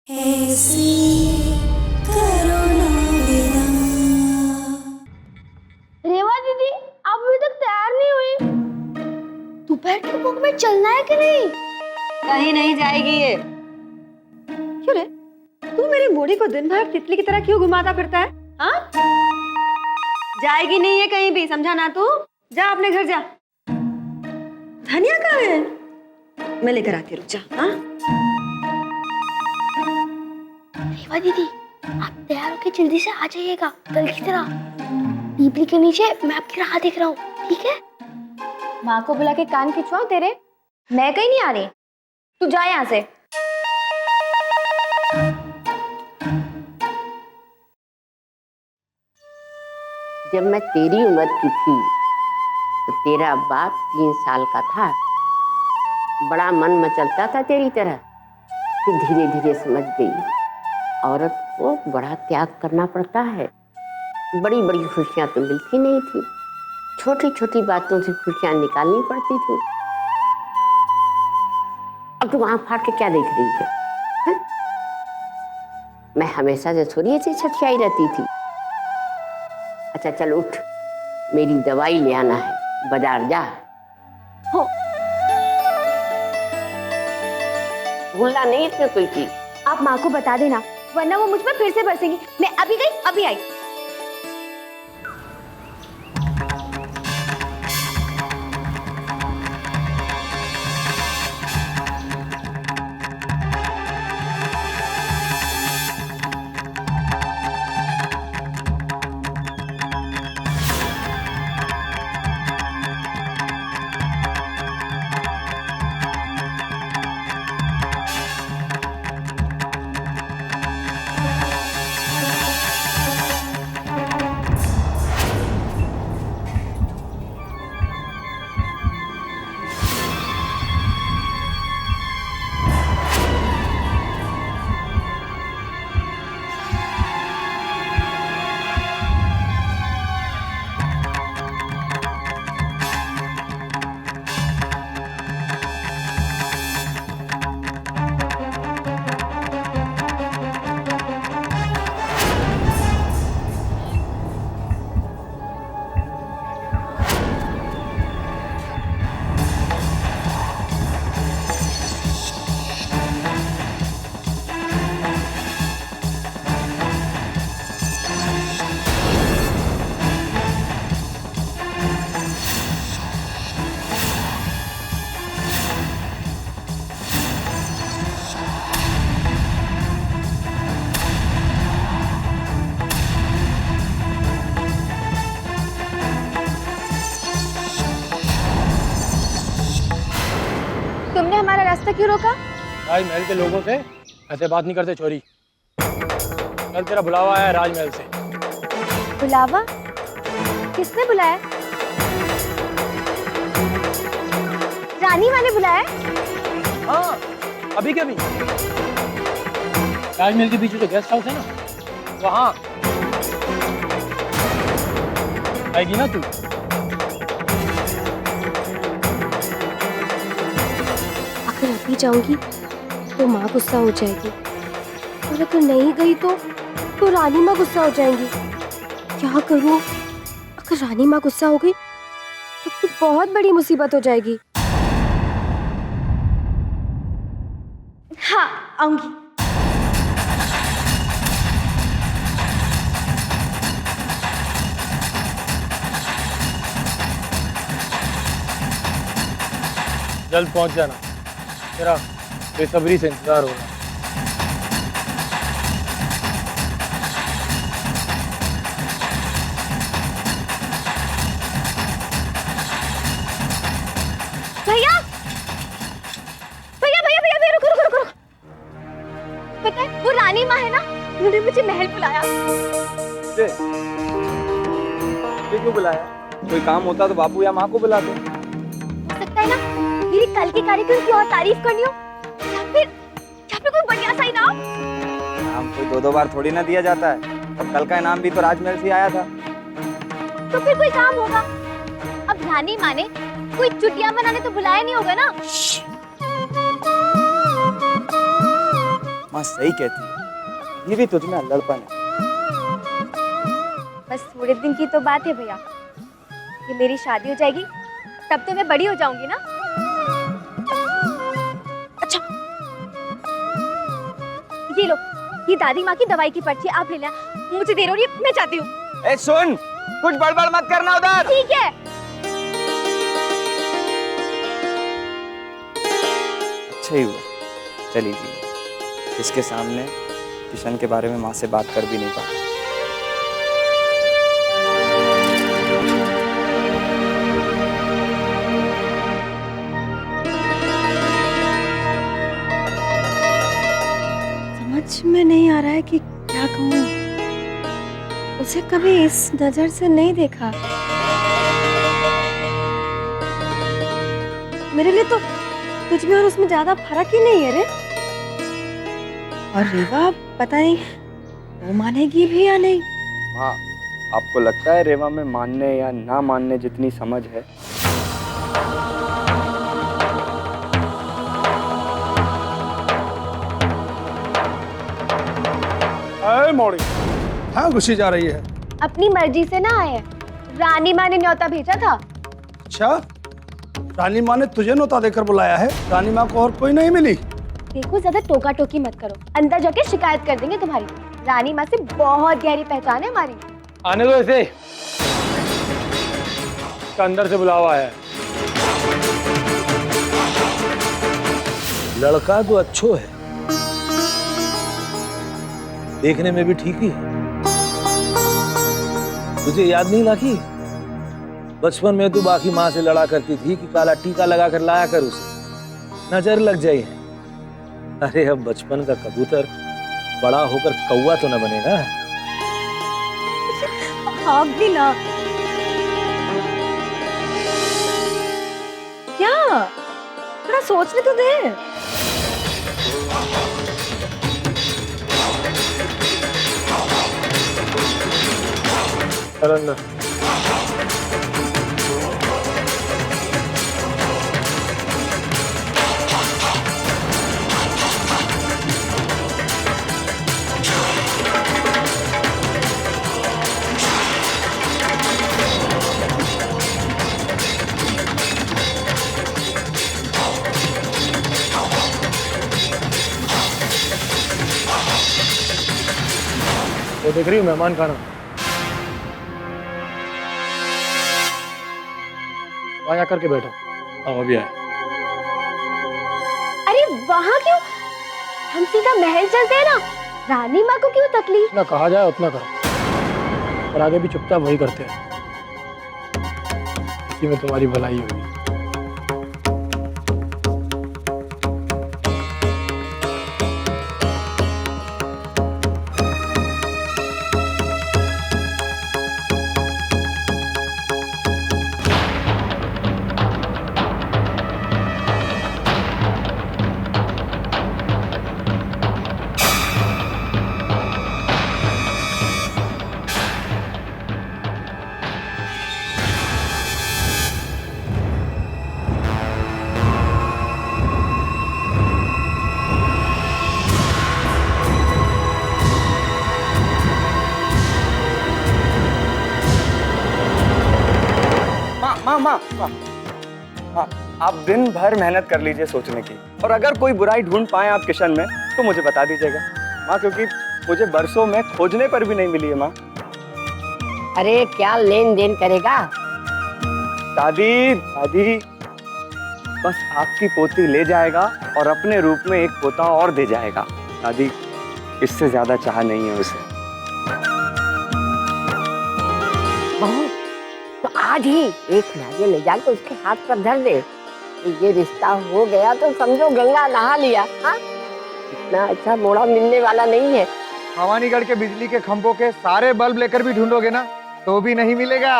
ऐसी करो ना विदा। रेवा दीदी, आप अभी तक तैयार नहीं हुई। दोपहर की भूख में चलना है कि नहीं? कहीं नहीं जाएगी ये। क्यों रे? तू मेरी बॉडी को दिन भर तितली की तरह क्यों घुमाता फिरता है? हाँ? जाएगी नहीं है कहीं भी, समझा ना तू? जा अपने घर जा। धनिया कहाँ है? मैं लेकर आती, रुक जा। हाँ? रेवा दीदी, आप तैयार होकर जल्दी से आ जाइएगा कल की तरह। पीपली के नीचे मैं आपकी राह देख रहा हूँ, ठीक है? माँ को बुला के कान खिंचवाओ तेरे। मैं कहीं नहीं आ रही, तू जा यहाँ से। जब मैं तेरी उम्र की थी तो तेरा बाप 3 साल का था। बड़ा मन मचलता था तेरी तरह। फिर धीरे धीरे समझ गई औरत को बड़ा त्याग करना पड़ता है। बड़ी बड़ी खुशियां तो मिलती नहीं थी, छोटी छोटी बातों से खुशियां निकालनी पड़ती थी। अब तू आँख फाड़ के क्या देख रही है? हैं? मैं हमेशा से थोड़ी ऐसी छठियाई रहती थी। अच्छा चल उठ, मेरी दवाई ले आना है, बाजार जा। हो। भूलना नहीं इसमें कोई चीज। आप माँ को बता देना, वरना वो मुझ पर फिर से बरसेंगी। मैं अभी गई अभी आई। तुमने हमारा रास्ता क्यों रोका? राजमहल के लोगों से ऐसे बात नहीं करते चोरी। कल तेरा बुलावा आया राजमहल से। बुलावा? किसने बुलाया? रानी माँ ने बुलाया? हाँ, अभी के अभी। राजमहल के पीछे जो गेस्ट हाउस है ना, वहाँ आएगी ना तू। अगर अभी जाऊंगी तो माँ गुस्सा हो जाएगी, और अगर नहीं गई तो रानी माँ गुस्सा हो जाएंगी। क्या करूँ? अगर रानी माँ गुस्सा हो गई तो बहुत बड़ी मुसीबत हो जाएगी। हाँ, आऊंगी। जल्द पहुंच जाना, तेरा बेसब्री से इंतजार हो रहा है। भैया भैया भैया भैया रुको रुको रुको रुको। पता है वो रानी माँ है ना, उन्होंने मुझे महल बुलाया। ये क्यों बुलाया? कोई काम होता तो बापू या माँ को बुलाते। हो सकता है ना मेरी कल के कार्यक्रम की और तारीफ करनी हो, या फिर कोई बढ़िया सा इनाम। इनाम कोई 2-2 बार थोड़ी ना दिया जाता है। अब कल का इनाम भी तो राजमहल से आया था। तो फिर कोई काम होगा। अब रानी माँ ने कोई चुटिया मनाने तो बुलाया नहीं होगा ना। माँ सही कहती है, ये भी तुझ में अल्लड़पन है। बस थोड़े दिन की तो बात है भैया, ये मेरी शादी हो जाएगी तब तो मैं बड़ी हो जाऊंगी ना। अच्छा ये लो, ये दादी माँ की दवाई की पर्ची, आप ले लें। मुझे देर हो रही है, मैं जाती हूँ। ए सुन, कुछ बड़बड़ मत करना उधर। ठीक है। अच्छा ही हुआ चली गई, इसके सामने किशन के बारे में माँ से बात कर भी नहीं पाता। समझ में नहीं आ रहा है कि क्या कहूँ। उसे कभी इस नजर से नहीं देखा। मेरे लिए तो तुझ में और उसमें ज्यादा फर्क ही नहीं है रे। और रेवा पता नहीं वो मानेगी भी या नहीं। माँ, आपको लगता है रेवा में मानने या ना मानने जितनी समझ है? अरे मोड़ी, हाँ घुसी जा रही है। अपनी मर्जी से ना आए, रानी माँ ने न्योता भेजा था। अच्छा, रानी माँ ने तुझे न्योता देकर बुलाया है? रानी माँ को और कोई नहीं मिली? देखो ज्यादा टोका टोकी मत करो, अंदर जाके शिकायत कर देंगे तुम्हारी। रानी माँ से बहुत गहरी पहचान है हमारी। आने दो इसे, इसका अंदर से बुलावा है। लड़का तो अच्छो है, देखने में भी ठीक ही है। तुझे याद नहीं लाकी, बचपन में तू बाकी माँ से लड़ा करती थी कि काला टीका लगा कर लाया कर उसे, नजर लग जाए। अरे अब बचपन का कबूतर बड़ा होकर कौवा तो न बनेगा। आप भी ना क्या, थोड़ा सोचने तो दे। चल अंदर। वो देख रही हूँ मेहमान खाना, वहाँ जा करके बैठो। हाँ अभी आए। अरे वहाँ क्यों, हम सीधा महल चलते हैं ना। रानी माँ को क्यों तकलीफ। जितना कहा जाए उतना करो, और आगे भी चुपचाप वही करते हैं, इसी में तुम्हारी भलाई होगी। माँ, आप दिन भर मेहनत कर लीजिए सोचने की, और अगर कोई बुराई ढूंढ पाए आप किशन में तो मुझे बता दीजिएगा माँ, क्योंकि मुझे बरसों में खोजने पर भी नहीं मिली है माँ। अरे क्या लेन देन करेगा? दादी दादी, बस आपकी पोती ले जाएगा और अपने रूप में एक पोता और दे जाएगा। दादी, इससे ज्यादा चाह नहीं है उसे। बहू, तो आज ही एक नारियल ले जाकर उसके हाथ पर धर दे। ये रिश्ता हो गया तो समझो गंगा नहा लिया। हाँ, इतना अच्छा मोड़ा मिलने वाला नहीं है। भवानीगढ़ के बिजली के खंभों के सारे बल्ब लेकर भी ढूंढोगे ना तो भी नहीं मिलेगा।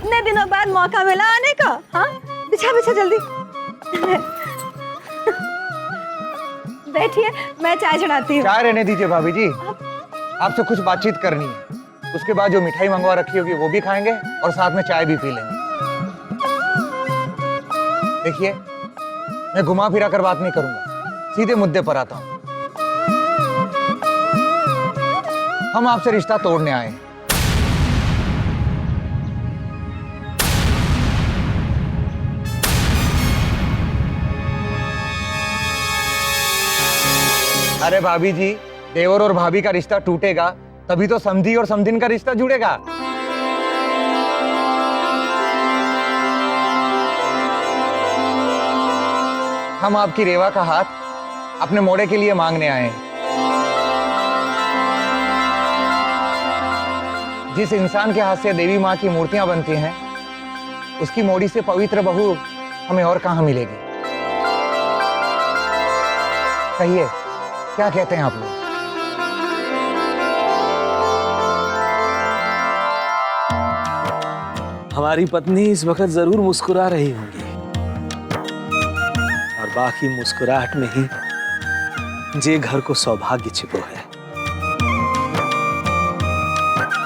इतने दिनों बाद मौका मिला आने का। हाँ, बिछा बिछा जल्दी। बैठिए, मैं चाय चढ़ाती हूँ। चाय रहने दीजिए भाभी जी, आपसे कुछ बातचीत करनी है। उसके बाद जो मिठाई मंगवा रखी होगी वो भी खाएंगे और साथ में चाय भी पी लेंगे। देखिए, मैं घुमा फिरा कर बात नहीं करूंगा, सीधे मुद्दे पर आता हूं। हम आपसे रिश्ता तोड़ने आए हैं। अरे भाभी जी, देवर और भाभी का रिश्ता टूटेगा तभी तो समधी और समधिन का रिश्ता जुड़ेगा। हम आपकी रेवा का हाथ अपने मोड़े के लिए मांगने आए हैं। जिस इंसान के हाथ से देवी माँ की मूर्तियां बनती हैं, उसकी मोड़ी से पवित्र बहू हमें और कहां मिलेगी? कहिए, क्या कहते हैं आप लोग? हमारी पत्नी इस वक्त जरूर मुस्कुरा रही होंगी और बाकी मुस्कुराहट में ही जे घर को सौभाग्य छिपो है।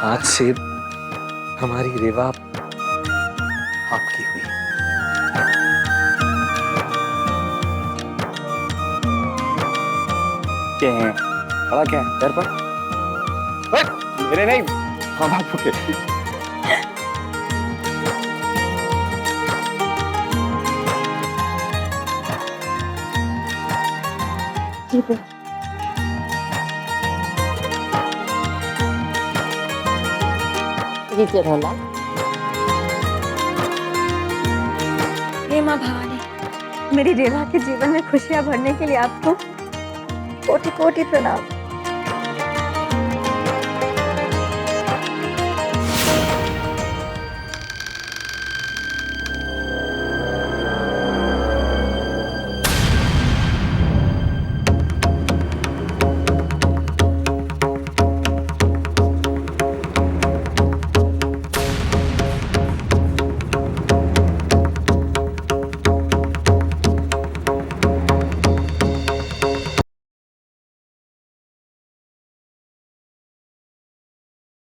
आज से हमारी रेवा आपकी हुई। क्या है? बड़ा क्या है? पैर पर? मेरे नहीं, हाँ बापू के। नीचे रोला। हे माँ भवानी, मेरी रेवा के जीवन में खुशियां भरने के लिए आपको कोटि कोटि प्रणाम।